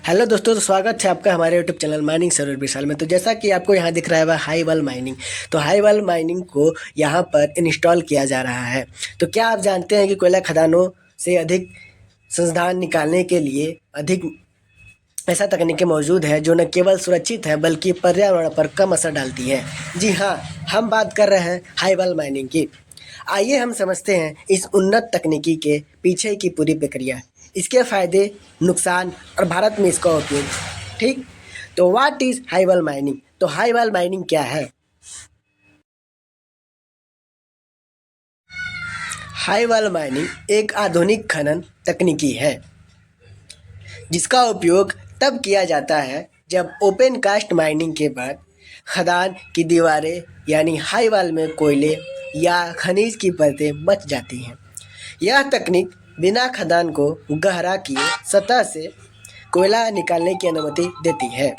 Hello दोस्तों, तो स्वागत है आपका हमारे यूट्यूब चैनल माइनिंग सर्वर विशाल में। तो जैसा कि आपको यहाँ दिख रहा है हाई वाल माइनिंग, तो हाई वाल माइनिंग को यहाँ पर इंस्टॉल किया जा रहा है। तो क्या आप जानते हैं कि कोयला खदानों से अधिक संसाधन निकालने के लिए अधिक ऐसा तकनीकें मौजूद है जो न केवल सुरक्षित है बल्कि पर्यावरण पर कम असर डालती है। जी हाँ, हम बात कर रहे हैं हाई वाल माइनिंग की। आइए हम समझते हैं इस उन्नत तकनीकी के पीछे की पूरी प्रक्रिया, इसके फायदे, नुकसान और भारत में इसका उपयोग। ठीक, तो व्हाट इज हाई वाल माइनिंग? तो हाई वाल माइनिंग क्या है? हाई वाल माइनिंग एक आधुनिक खनन तकनीकी है जिसका उपयोग तब किया जाता है जब ओपन कास्ट माइनिंग के बाद खदान की दीवारें यानी हाई वाल में कोयले या खनिज की परतें बच जाती हैं। यह तकनीक बिना खदान को गहरा किए सतह से कोयला निकालने की अनुमति देती है।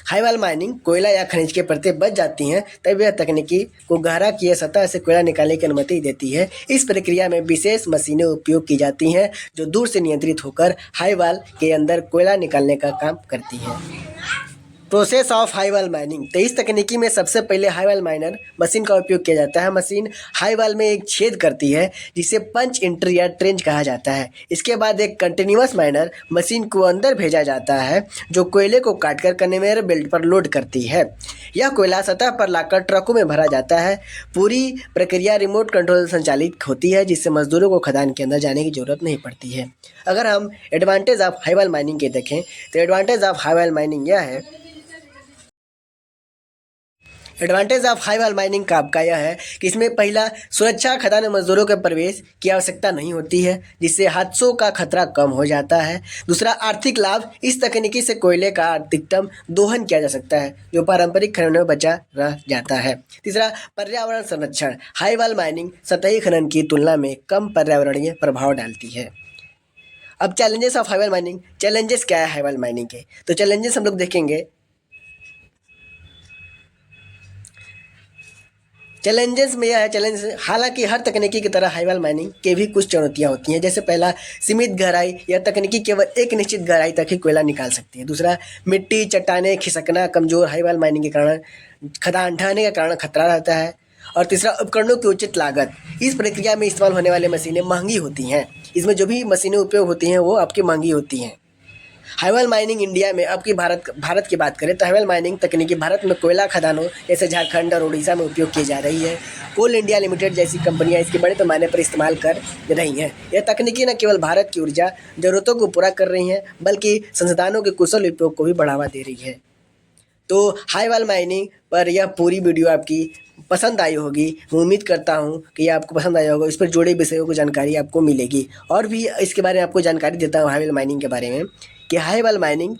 हाई वाल माइनिंग कोयला या खनिज के परतें बच जाती हैं, तब यह तकनीकी को गहरा किए सतह से कोयला निकालने की अनुमति देती है। इस प्रक्रिया में विशेष मशीनें उपयोग की जाती हैं जो दूर से नियंत्रित होकर हाई वाल के अंदर कोयला निकालने का काम करती हैं। प्रोसेस ऑफ हाई वाल माइनिंग। तो इस तकनीकी में सबसे पहले हाई वाल माइनर मशीन का उपयोग किया जाता है। मशीन हाई वाल में एक छेद करती है जिसे पंच इंटर या ट्रेंच कहा जाता है। इसके बाद एक कंटिन्यूअस माइनर मशीन को अंदर भेजा जाता है जो कोयले को काटकर कन्वेयर बेल्ट पर लोड करती है। यह कोयला सतह पर लाकर ट्रकों में भरा जाता है। पूरी प्रक्रिया रिमोट कंट्रोल संचालित होती है जिससे मजदूरों को खदान के अंदर जाने की जरूरत नहीं पड़ती है। अगर हम एडवांटेज ऑफ हाई वाल माइनिंग के देखें तो एडवांटेज ऑफ हाई वाल माइनिंग यह है एडवांटेज ऑफ हाई वाल माइनिंग का आपका यह है कि इसमें पहला, सुरक्षा खदान में मजदूरों के प्रवेश की आवश्यकता नहीं होती है जिससे हादसों का खतरा कम हो जाता है। दूसरा, आर्थिक लाभ। इस तकनीकी से कोयले का अधिकतम दोहन किया जा सकता है जो पारंपरिक खनन में बचा रह जाता है। तीसरा, पर्यावरण संरक्षण। हाई वाल माइनिंग सतही खनन की तुलना में कम पर्यावरणीय प्रभाव डालती है। अब चैलेंजेस ऑफ हाई वाल माइनिंग। चैलेंजेस क्या है हाई वाल माइनिंग के? तो चैलेंजेस हम लोग देखेंगे। चैलेंजेस में यह है, हालांकि हर तकनीकी की तरह हाई वाल माइनिंग के भी कुछ चुनौतियां होती हैं। जैसे पहला, सीमित गहराई। यह तकनीकी केवल एक निश्चित गहराई तक ही कोयला निकाल सकती है। दूसरा, मिट्टी, चट्टानें खिसकना कमजोर। हाई वाल माइनिंग के कारण खदान ढहने के कारण खतरा रहता है। और तीसरा, उपकरणों की उचित लागत। इस प्रक्रिया में इस्तेमाल होने वाली मशीनें महंगी होती हैं। इसमें जो भी मशीनें उपयोग होती हैं वो आपकी महंगी होती हैं। हाई वाल माइनिंग इंडिया में, अब की भारत की बात करें तो हाई वाल माइनिंग तकनीकी भारत में कोयला खदानों जैसे झारखंड और उड़ीसा में उपयोग की जा रही है। कोल इंडिया लिमिटेड जैसी कंपनियां इसके बड़े पैमाने पर इस्तेमाल कर रही हैं। यह तकनीकी न केवल भारत की ऊर्जा जरूरतों को पूरा कर रही हैं बल्कि संसाधनों के कुशल उपयोग को भी बढ़ावा दे रही है। तो हाई वाल माइनिंग पर यह पूरी वीडियो आपकी पसंद आई होगी। मैं उम्मीद करता हूँ कि आपको पसंद आया होगा। इस पर जुड़े विषयों की जानकारी आपको मिलेगी। और भी इसके बारे में आपको जानकारी देता हूँ हाई वाल माइनिंग के बारे में, कि हाई वाल माइनिंग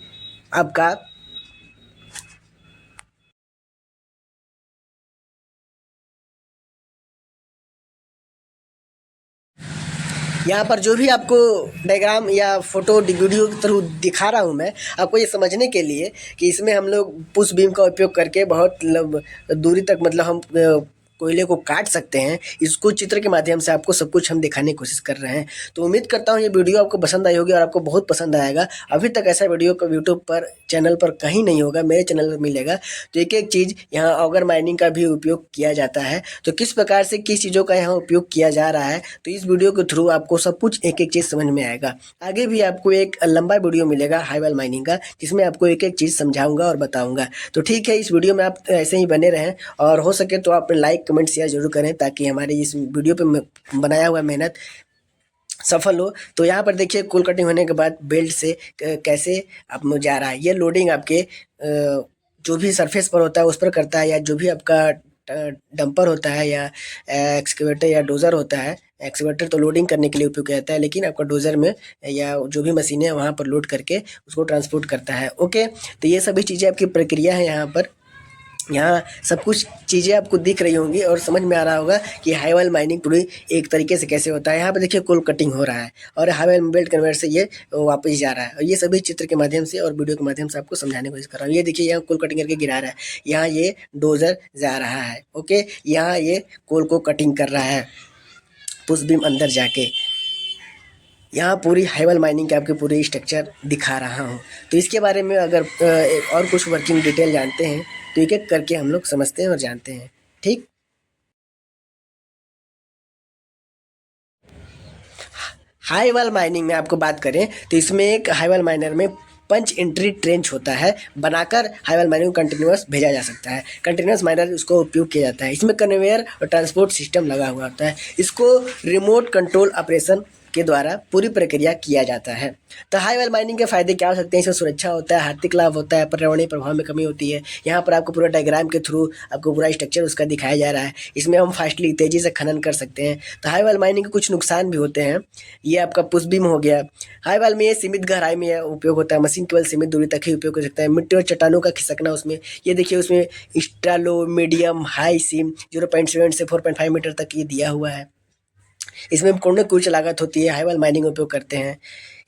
आपका यहाँ पर जो भी आपको डायग्राम या फोटो वीडियो के थ्रू दिखा रहा हूँ मैं आपको ये समझने के लिए कि इसमें हम लोग पुश बीम का उपयोग करके बहुत दूरी तक मतलब हम कोयले को काट सकते हैं। इसको चित्र के माध्यम से आपको सब कुछ हम दिखाने की कोशिश कर रहे हैं। तो उम्मीद करता हूँ ये वीडियो आपको पसंद आई होगी और आपको बहुत पसंद आएगा। अभी तक ऐसा वीडियो का यूट्यूब पर चैनल पर कहीं नहीं होगा, मेरे चैनल पर मिलेगा। तो एक एक चीज़ यहाँ ऑगर माइनिंग का भी उपयोग किया जाता है, तो किस प्रकार से किस चीज़ों का यहाँ उपयोग किया जा रहा है, तो इस वीडियो के थ्रू आपको सब कुछ एक एक चीज़ समझ में आएगा। आगे भी आपको एक लंबा वीडियो मिलेगा हाई वाल माइनिंग का जिसमें आपको एक एक चीज़ समझाऊंगा और बताऊंगा। तो ठीक है, इस वीडियो में आप ऐसे ही बने रहें और हो सके तो आप लाइक कमेंट शेयर जरूर करें ताकि हमारे इस वीडियो पे बनाया हुआ मेहनत सफल हो। तो यहाँ पर देखिए कोल कटिंग होने के बाद बेल्ट से कैसे आप जा रहा है। ये लोडिंग आपके जो भी सरफेस पर होता है उस पर करता है, या जो भी आपका डंपर होता है या एक्सकेवेटर या डोज़र होता है। एक्सकेवेटर तो लोडिंग करने के लिए उपयोग किया जाता है, लेकिन आपका डोज़र में या जो भी मशीनें वहाँ पर लोड करके उसको ट्रांसपोर्ट करता है। ओके, तो ये सभी चीज़ें आपकी प्रक्रिया है। यहाँ सब कुछ चीज़ें आपको दिख रही होंगी और समझ में आ रहा होगा कि हाई वाल माइनिंग पूरी एक तरीके से कैसे होता है। यहाँ पे देखिए कोल कटिंग हो रहा है और हाई वाल बेल्ट कन्वेयर से ये वापस जा रहा है। और ये सभी चित्र के माध्यम से और वीडियो के माध्यम से आपको समझाने की कोशिश कर रहा हूँ। ये देखिए यहाँ कोल कटिंग करके गिरा रहा है, यहाँ ये डोजर जा रहा है। ओके, यहाँ ये कोल को कटिंग कर रहा है। पुश बीम अंदर जाके यहाँ पूरी हाईवल माइनिंग के आपके पूरे स्ट्रक्चर दिखा रहा हूँ। तो इसके बारे में अगर और कुछ वर्किंग डिटेल जानते हैं तो एक एक करके हम लोग समझते हैं और जानते हैं। ठीक, हाईवल माइनिंग में आपको बात करें तो इसमें एक हाईवल माइनर में पंच एंट्री ट्रेंच होता है, बनाकर हाईवल माइनिंग को कंटिन्यूअस भेजा जा सकता है। कंटिन्यूअस माइनर उसको उपयोग किया जाता है। इसमें कन्वेयर और ट्रांसपोर्ट सिस्टम लगा हुआ होता है। इसको रिमोट कंट्रोल ऑपरेशन के द्वारा पूरी प्रक्रिया किया जाता है। तो हाईवल माइनिंग के फायदे क्या हो सकते हैं? इसमें सुरक्षा होता है, आर्थिक लाभ होता है, पर्यावरणीय प्रभाव में कमी होती है। यहाँ पर आपको पूरा डायग्राम के थ्रू आपको पूरा स्ट्रक्चर उसका दिखाया जा रहा है। इसमें हम फास्टली तेजी से खनन कर सकते हैं। तो हाईवल माइनिंग के कुछ नुकसान भी होते हैं। ये आपका पुश बीम हो गया। हाईवल में ये सीमित गहराई में उपयोग होता है। मशीन केवल सीमित दूरी तक ही उपयोग कर सकता है। मिट्टी और चट्टानों का खिसकना उसमें, ये देखिए उसमें एक्स्ट्रा लो, मीडियम, हाई सीम 0.7 से 4.5 मीटर तक ये दिया हुआ है। इसमें कोने कुछ लागत होती है। हाईवल माइनिंग उपयोग करते हैं।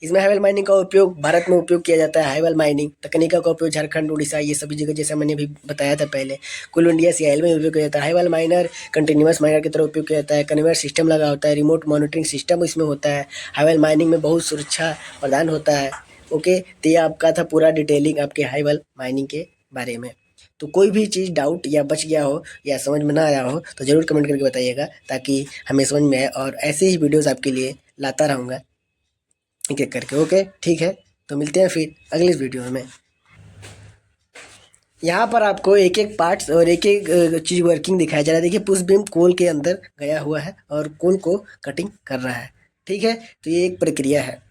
इसमें हाईवल माइनिंग का उपयोग भारत में उपयोग किया जाता है। हाईवल माइनिंग तकनीकों का उपयोग झारखंड, उड़ीसा ये सभी जगह जैसा मैंने भी बताया था पहले। कुल इंडिया सीआईएल में उपयोग किया जाता है। हाईवल माइनर कंटिन्यूअस माइनर की तरह उपयोग किया जाता है। कन्वेयर सिस्टम लगा होता है। रिमोट मॉनिटरिंग सिस्टम इसमें होता है। हाईवल माइनिंग में बहुत सुरक्षा प्रदान होता है। ओके, तो ये आपका था पूरा डिटेलिंग आपके हाईवल माइनिंग के बारे में। तो कोई भी चीज़ डाउट या बच गया हो या समझ में ना आया हो तो ज़रूर कमेंट करके बताइएगा, ताकि हमें समझ में आए और ऐसे ही वीडियोस आपके लिए लाता रहूँगा एक एक करके। ओके, ठीक है, तो मिलते हैं फिर अगले वीडियो में। यहाँ पर आपको एक एक पार्ट्स और एक एक चीज़ वर्किंग दिखाया जा रहा है। देखिए पुश बीम कोल के अंदर गया हुआ है और कोल को कटिंग कर रहा है। ठीक है, तो ये एक प्रक्रिया है।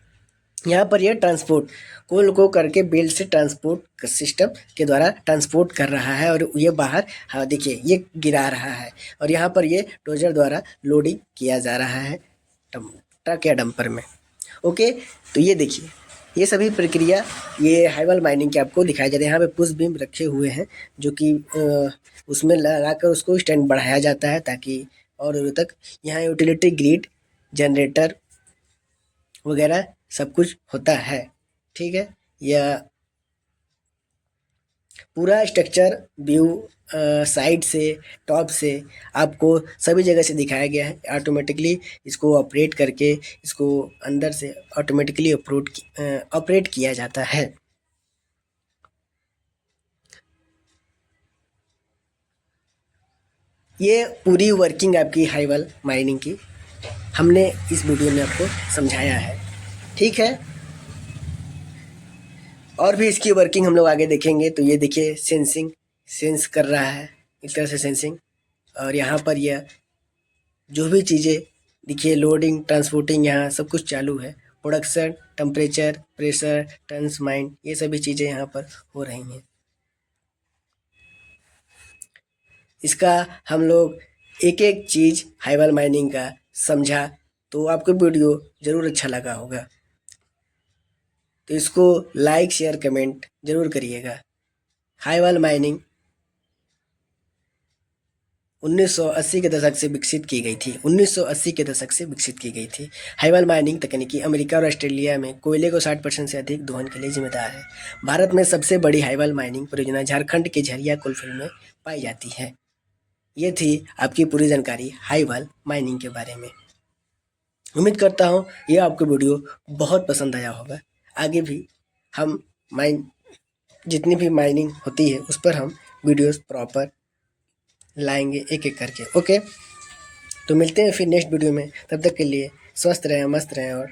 यहाँ पर यह ट्रांसपोर्ट कोल को करके बेल्ट से ट्रांसपोर्ट सिस्टम के द्वारा ट्रांसपोर्ट कर रहा है और ये बाहर, हाँ देखिए ये गिरा रहा है और यहाँ पर ये डोजर द्वारा लोडिंग किया जा रहा है ट्रक या डंपर में। ओके, तो ये देखिए ये सभी प्रक्रिया ये हाईवल माइनिंग के आपको दिखाया जा रहा है। यहाँ पे पुश बीम रखे हुए हैं जो कि उसमें लगाकर उसको स्टैंड बढ़ाया जाता है ताकि और दूर तक। यहाँ यूटिलिटी ग्रिड, जनरेटर वगैरह सब कुछ होता है। ठीक है, यह पूरा स्ट्रक्चर व्यू साइड से, टॉप से आपको सभी जगह से दिखाया गया है। ऑटोमेटिकली इसको ऑपरेट करके इसको अंदर से ऑटोमेटिकली ऑपरेट किया जाता है। ये पूरी वर्किंग आपकी हाईवल माइनिंग की हमने इस वीडियो में आपको समझाया है। ठीक है, और भी इसकी वर्किंग हम लोग आगे देखेंगे। तो ये देखिए सेंसिंग, सेंस कर रहा है इस तरह से सेंसिंग। और यहाँ पर यह जो भी चीज़ें देखिए लोडिंग, ट्रांसपोर्टिंग, यहाँ सब कुछ चालू है। Production, temperature, pressure, turns mind, ये सभी चीज़ें यहाँ पर हो रही हैं। इसका हम लोग एक एक चीज़ हाईवल माइनिंग का समझा, तो आपको वीडियो ज़रूर अच्छा लगा होगा। तो इसको लाइक, शेयर, कमेंट ज़रूर करिएगा। हाईवल माइनिंग 1980 के दशक से विकसित की गई थी। 1980 के दशक से विकसित की गई थी। हाईवल माइनिंग तकनीकी अमेरिका और ऑस्ट्रेलिया में कोयले को 60% से अधिक दोहन के लिए जिम्मेदार है। भारत में सबसे बड़ी हाईवल माइनिंग परियोजना झारखंड के झरिया कोलफील्ड में पाई जाती है। ये थी आपकी पूरी जानकारी हाईवल माइनिंग के बारे में। उम्मीद करता हूँ ये आपको वीडियो बहुत पसंद आया होगा। आगे भी हम जितनी भी माइनिंग होती है उस पर हम वीडियोस प्रॉपर लाएंगे एक एक करके। ओके, तो मिलते हैं फिर नेक्स्ट वीडियो में। तब तक के लिए स्वस्थ रहें, मस्त रहें और